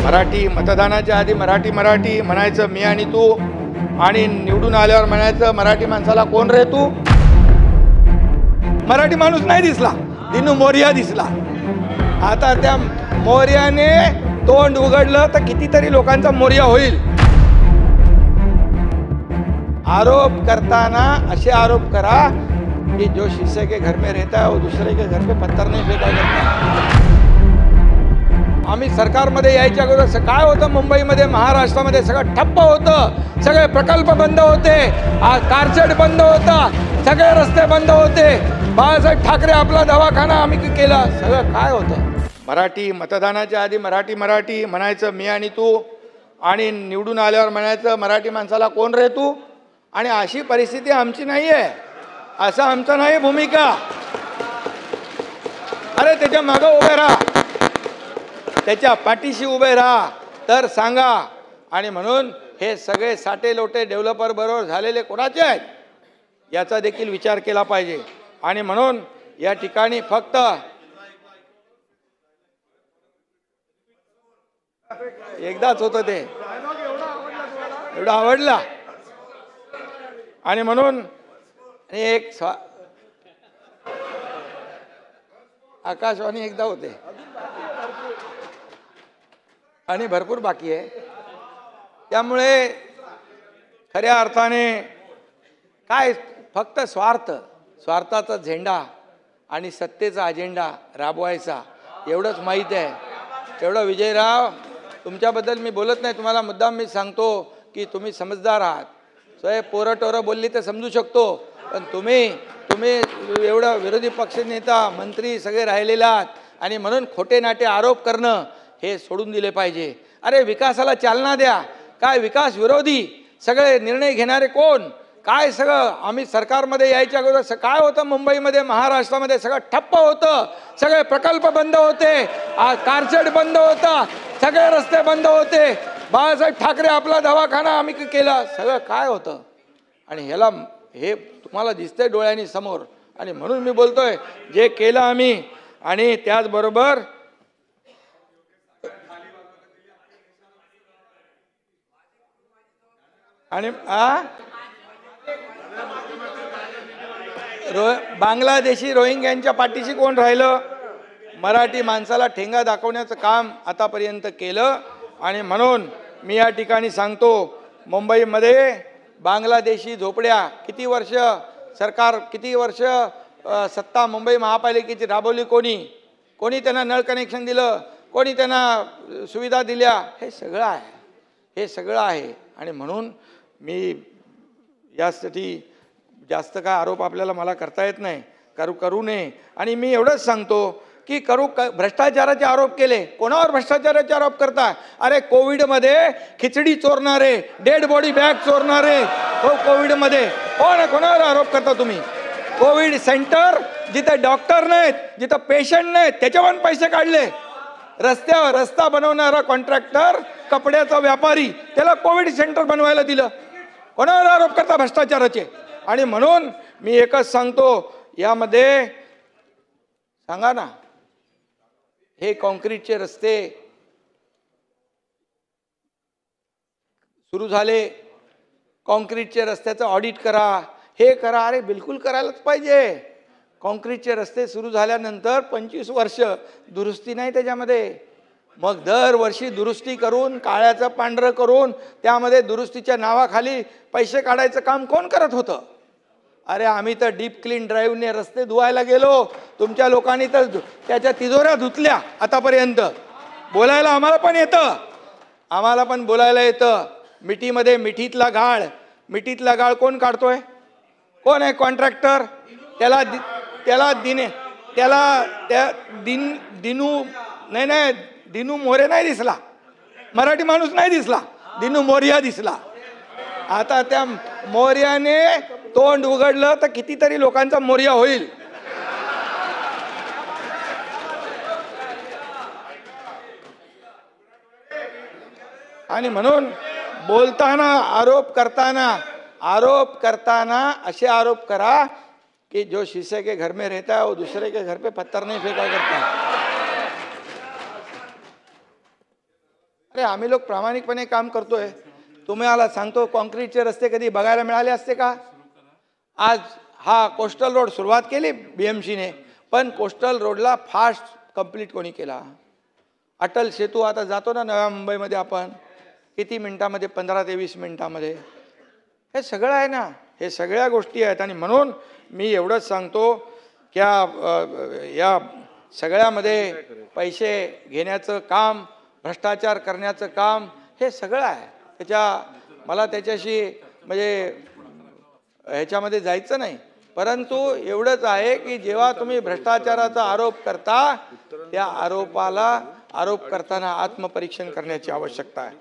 मराठी मतदानाच्या आधी मराठी म्हणायचं मी आणि तू, आणि निवडून आल्यावर म्हणायचं मराठी माणसाला कोण रे तू. मराठी माणूस नाही दिसला, दिनू मोरिया दिसला. आता त्या मोर्याने तोंड उघडलं तर कितीतरी लोकांचा मोर्या होईल. आरोप करताना असे आरोप करा कि जो शीशे के घर में रहता है वो दूसरे के घर पे पत्थर नहीं फेका करता. आम्ही सरकारमध्ये यायच्या अगोदर काय होतं, मुंबईमध्ये महाराष्ट्रामध्ये सगळं ठप्प होतं, सगळे प्रकल्प बंद होते, कारशेड बंद होता, सगळे रस्ते बंद होते. बाळासाहेब ठाकरे आपला दवाखाना आम्ही केला, सगळं काय होतं. मराठी मतदानाच्या आधी मराठी म्हणायचं मी आणि तू, आणि निवडून आल्यावर म्हणायचं मराठी माणसाला कोण रे तू. आणि अशी परिस्थिती आमची नाही आहे, असं आमचं नाही भूमिका. अरे त्याच्या मागं उभे राहा, त्याच्या पाठीशी उभे राहा तर सांगा. आणि म्हणून हे सगळे साठे लोटे डेव्हलपर बरोबर झालेले कोणाचे आहेत याचा देखील विचार केला पाहिजे. आणि म्हणून या ठिकाणी फक्त एकदाच होतं ते, एवढं आवडला. आणि म्हणून एक आकाशवाणी एकदा होते आणि भरपूर बाकी आहे. त्यामुळे खऱ्या अर्थाने काय फक्त स्वार्थाचा झेंडा आणि सत्तेचा अजेंडा राबवायचा एवढंच माहीत आहे. एवढं विजयराव तुमच्याबद्दल मी बोलत नाही, तुम्हाला मुद्दाम मी सांगतो की तुम्ही समजदार आहात. स्वयं पोरं बोलली तर समजू शकतो, पण तुम्ही एवढं विरोधी पक्षनेता मंत्री सगळे राहिलेले आहात. आणि म्हणून खोटे नाटे आरोप करणं हे सोडून दिले पाहिजे. अरे विकासाला चालना द्या. काय विकास विरोधी सगळे निर्णय घेणारे कोण, काय सगळं. आम्ही सरकारमध्ये यायच्या अगोदर काय होतं, मुंबईमध्ये महाराष्ट्रामध्ये सगळं ठप्प होतं, सगळे प्रकल्प बंद होते, कारशेड बंद होता, सगळे रस्ते बंद होते. बाळासाहेब ठाकरे आपला दवाखाना आम्ही केला, सगळं काय होतं. आणि ह्याला हे तुम्हाला दिसतंय डोळ्यांनी समोर. आणि म्हणून मी बोलतोय जे केलं आम्ही. आणि त्याचबरोबर आणि बांगलादेशी रोहिंग्यांच्या पाठीशी कोण राहिलं. मराठी माणसाला ठेंगा दाखवण्याचं काम आतापर्यंत केलं. आणि म्हणून मी या ठिकाणी सांगतो, मुंबईमध्ये बांगलादेशी झोपड्या किती वर्ष सरकार, किती वर्ष सत्ता मुंबई महापालिकेची राबवली, कोणी त्यांना नळ कनेक्शन दिलं, कोणी त्यांना सुविधा दिल्या, हे सगळं आहे. आणि म्हणून मी यासाठी जास्त काय आरोप आपल्याला मला करता येत नाही, करू नये. आणि मी एवढंच सांगतो की भ्रष्टाचाराचे आरोप केले. कोणावर भ्रष्टाचाराचे आरोप करताय. अरे कोविडमध्ये खिचडी चोरणारे, डेड बॉडी बॅग चोरणारे, हो कोविडमध्ये कोणावर आरोप करता तुम्ही. कोविड सेंटर जिथं डॉक्टर नाहीत, जिथं पेशंट नाहीत, त्याच्यावर पैसे काढले. रस्त्यावर रस्ता बनवणारा कॉन्ट्रॅक्टर, कपड्याचा व्यापारी, त्याला कोविड सेंटर बनवायला दिलं. कोणावर आरोप करता भ्रष्टाचाराचे. आणि म्हणून मी एकच सांगतो, यामध्ये सांगा ना, हे कॉन्क्रीटचे रस्ते सुरू झाले, कॉन्क्रीटचे रस्त्याचं ऑडिट करा, हे करा. अरे बिलकुल करायलाच पाहिजे. कॉन्क्रीटचे रस्ते सुरू झाल्यानंतर 25 वर्ष दुरुस्ती नाही त्याच्यामध्ये. मग दरवर्षी दुरुस्ती करून, काळ्याचं पांढरं करून, त्यामध्ये दुरुस्तीच्या नावाखाली पैसे काढायचं काम कोण करत होतं. अरे आम्ही तर डीप क्लीन ड्राईव्हने रस्ते धुवायला गेलो, तुमच्या लोकांनी तर त्याच्या तिजोऱ्या धुतल्या आतापर्यंत. बोलायला आम्हाला पण बोलायला येतं. मिठीमध्ये मिठीतला गाळ कोण काढतोय, कोण आहे कॉन्ट्रॅक्टर. दिनू मोरे नाही दिसला, मराठी माणूस नाही दिसला, दिनू मोरिया दिसला. आता त्या मोर्याने तोंड उघडलं तर कितीतरी लोकांचा मोर्या होईल. आणि म्हणून बोलताना आरोप करताना असे आरोप करा कि जो शीशे के घर में रहता है वो दूसरे के घर पे पत्थर नहीं फेंका करता. अरे आम्ही लोक प्रामाणिकपणे काम करतोय. तुम्हाला सांगतो, कॉन्क्रीटचे रस्ते कधी बघायला मिळाले असते का? आज हा कोस्टल रोड सुरुवात केली BMCने, पण कोस्टल रोडला फास्ट कंप्लीट कोणी केला? अटल सेतू आता जातो ना नव्या मुंबईमध्ये आपण, किती मिनिटामध्ये? 15 ते 20 मिनिटामध्ये. हे सगळं आहे ना, हे सगळ्या गोष्टी आहेत. आणि म्हणून मी एवढंच सांगतो की या सगळ्यामध्ये पैसे घेण्याचं काम, भ्रष्टाचार करण्याचं काम हे सगळं आहे. मला त्याच्याशी म्हणजे ह्याच्यामध्ये जायचं नाही, परंतु एवढंच आहे की जेव्हा तुम्ही भ्रष्टाचाराचा आरोप करता, त्या आरोप करताना आत्मपरीक्षण करण्याची आवश्यकता आहे.